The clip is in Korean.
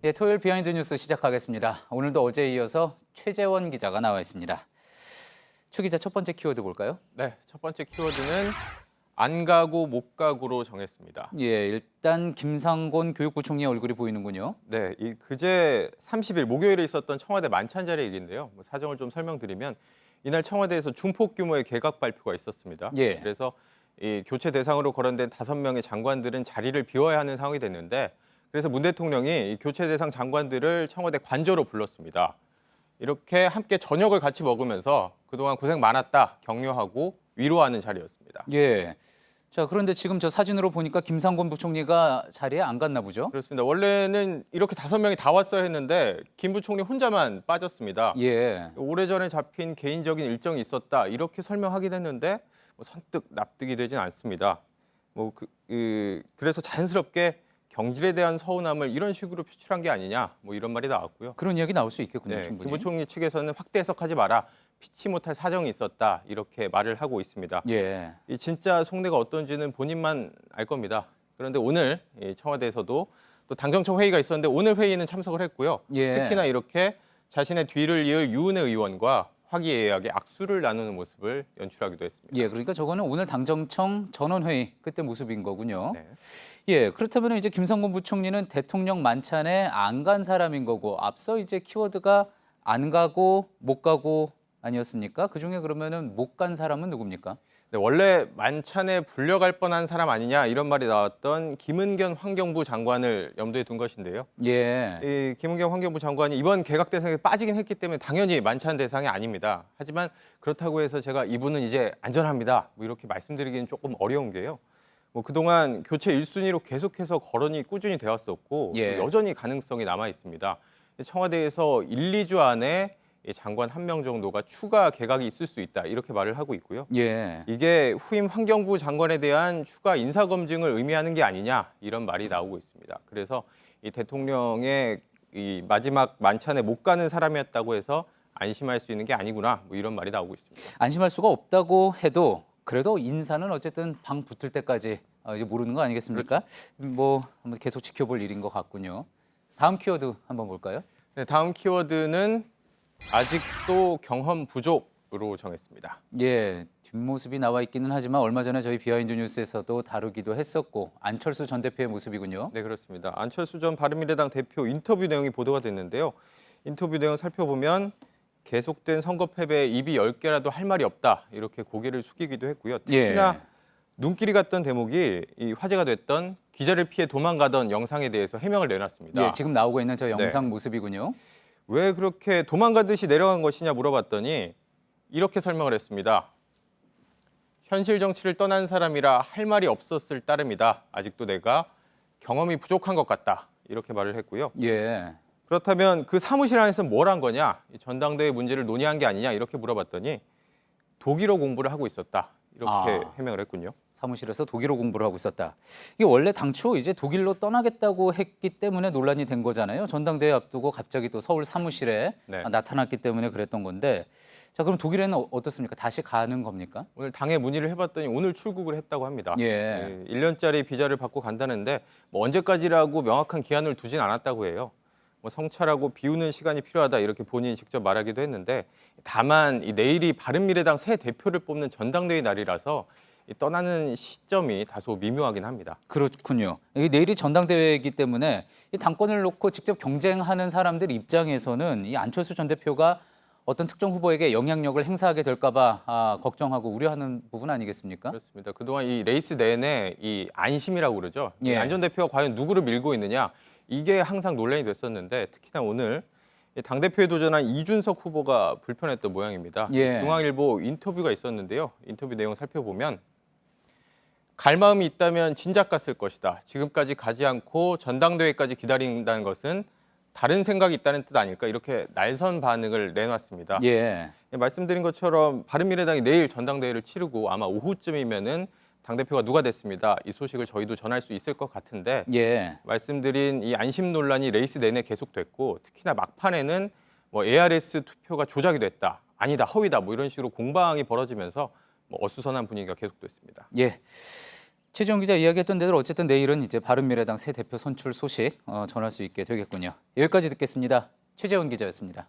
예, 토요일 비하인드 뉴스 시작하겠습니다. 오늘도 어제에 이어서 최재원 기자가 나와 있습니다. 최 기자, 첫 번째 키워드 볼까요? 네, 첫 번째 키워드는 안 가고 못 가고로 정했습니다. 예, 일단 김상곤 교육부총리 얼굴이 보이는군요. 네, 이 그제 30일 목요일에 있었던 청와대 만찬 자리 얘기인데요. 사정을 좀 설명드리면 이날 청와대에서 중폭 규모의 개각 발표가 있었습니다. 예. 그래서 이 교체 대상으로 거론된 5명의 장관들은 자리를 비워야 하는 상황이 됐는데 그래서 문 대통령이 이 교체 대상 장관들을 청와대 관저로 불렀습니다. 이렇게 함께 저녁을 같이 먹으면서 그동안 고생 많았다 격려하고 위로하는 자리였습니다. 예. 자, 그런데 지금 저 사진으로 보니까 김상곤 부총리가 자리에 안 갔나 보죠? 그렇습니다. 원래는 이렇게 5명이 다 왔어야 했는데 김 부총리 혼자만 빠졌습니다. 예. 오래전에 잡힌 개인적인 일정이 있었다 이렇게 설명하긴 했는데 선뜻 납득이 되진 않습니다. 그래서 자연스럽게 경질에 대한 서운함을 이런 식으로 표출한 게 아니냐 이런 말이 나왔고요. 그런 이야기 나올 수 있겠군요, 네, 충분히. 김 부총리 측에서는 확대 해석하지 마라. 피치 못할 사정이 있었다 이렇게 말을 하고 있습니다. 예. 이 진짜 속내가 어떤지는 본인만 알 겁니다. 그런데 오늘 청와대에서도 또 당정청 회의가 있었는데 오늘 회의는 참석을 했고요. 예. 특히나 이렇게 자신의 뒤를 이을 유은혜 의원과 화기애애하게 악수를 나누는 모습을 연출하기도 했습니다. 예, 그러니까 저거는 오늘 당정청 전원회의 그때 모습인 거군요. 네. 예, 그렇다면 이제 김상곤 부총리는 대통령 만찬에 안 간 사람인 거고 앞서 이제 키워드가 안 가고 못 가고 아니었습니까? 그중에 그러면은 못 간 사람은 누굽니까? 네, 원래 만찬에 불려갈 뻔한 사람 아니냐 이런 말이 나왔던 김은겸 환경부 장관을 염두에 둔 것인데요. 예. 이 김은겸 환경부 장관이 이번 개각 대상에 빠지긴 했기 때문에 당연히 만찬 대상이 아닙니다. 하지만 그렇다고 해서 제가 이분은 이제 안전합니다. 이렇게 말씀드리기는 조금 어려운 게요. 그동안 교체 1순위로 계속해서 거론이 꾸준히 되었었고 예. 여전히 가능성이 남아 있습니다. 청와대에서 1, 2주 안에 장관 1명 정도가 추가 개각이 있을 수 있다 이렇게 말을 하고 있고요. 예. 이게 후임 환경부 장관에 대한 추가 인사 검증을 의미하는 게 아니냐 이런 말이 나오고 있습니다. 그래서 이 대통령의 이 마지막 만찬에 못 가는 사람이었다고 해서 안심할 수 있는 게 아니구나 이런 말이 나오고 있습니다. 안심할 수가 없다고 해도 그래도 인사는 어쨌든 방 붙을 때까지 이제 모르는 거 아니겠습니까? 한번 계속 지켜볼 일인 것 같군요. 다음 키워드 한번 볼까요? 네, 다음 키워드는 아직도 경험 부족으로 정했습니다. 예, 뒷모습이 나와 있기는 하지만 얼마 전에 저희 비하인드 뉴스에서도 다루기도 했었고 안철수 전 대표의 모습이군요. 네, 그렇습니다. 안철수 전 바른미래당 대표 인터뷰 내용이 보도가 됐는데요. 인터뷰 내용 살펴보면 계속된 선거 패배에 입이 10개라도 할 말이 없다 이렇게 고개를 숙이기도 했고요. 특히나 예. 눈길이 갔던 대목이 이 화제가 됐던 기자를 피해 도망가던 영상에 대해서 해명을 내놨습니다. 예, 지금 나오고 있는 저 영상 모습이군요. 왜 그렇게 도망가듯이 내려간 것이냐 물어봤더니 이렇게 설명을 했습니다. 현실 정치를 떠난 사람이라 할 말이 없었을 따름이다. 아직도 내가 경험이 부족한 것 같다. 이렇게 말을 했고요. 예. 그렇다면 그 사무실 안에서 뭘 한 거냐? 이 전당대회 문제를 논의한 게 아니냐? 이렇게 물어봤더니 독일어 공부를 하고 있었다. 이렇게 해명을 했군요. 사무실에서 독일어 공부를 하고 있었다. 이게 원래 당초 이제 독일로 떠나겠다고 했기 때문에 논란이 된 거잖아요. 전당대회 앞두고 갑자기 또 서울 사무실에 네. 나타났기 때문에 그랬던 건데. 자, 그럼 독일에는 어떻습니까? 다시 가는 겁니까? 오늘 당에 문의를 해봤더니 오늘 출국을 했다고 합니다. 예. 1년짜리 비자를 받고 간다는데 언제까지라고 명확한 기한을 두진 않았다고 해요. 성찰하고 비우는 시간이 필요하다 이렇게 본인이 직접 말하기도 했는데 다만 내일이 바른미래당 새 대표를 뽑는 전당대회 날이라서 떠나는 시점이 다소 미묘하긴 합니다. 그렇군요. 이게 내일이 전당대회이기 때문에 이 당권을 놓고 직접 경쟁하는 사람들 입장에서는 이 안철수 전 대표가 어떤 특정 후보에게 영향력을 행사하게 될까 봐 걱정하고 우려하는 부분 아니겠습니까? 그렇습니다. 그동안 이 레이스 내내 이 안심이라고 그러죠. 예. 안 전 대표가 과연 누구를 밀고 있느냐 이게 항상 논란이 됐었는데 특히나 오늘 당대표에 도전한 이준석 후보가 불편했던 모양입니다. 예. 중앙일보 인터뷰가 있었는데요. 인터뷰 내용 살펴보면 갈 마음이 있다면 진작 갔을 것이다. 지금까지 가지 않고 전당대회까지 기다린다는 것은 다른 생각이 있다는 뜻 아닐까 이렇게 날선 반응을 내놨습니다. 예. 말씀드린 것처럼 바른미래당이 내일 전당대회를 치르고 아마 오후쯤이면은 당대표가 누가 됐습니다. 이 소식을 저희도 전할 수 있을 것 같은데 예. 말씀드린 이 안심 논란이 레이스 내내 계속됐고 특히나 막판에는 ARS 투표가 조작이 됐다. 아니다. 허위다. 이런 식으로 공방이 벌어지면서 어수선한 분위기가 계속됐습니다. 예. 최재원 기자 이야기했던 대로 어쨌든 내일은 이제 바른미래당 새 대표 선출 소식 전할 수 있게 되겠군요. 여기까지 듣겠습니다. 최재원 기자였습니다.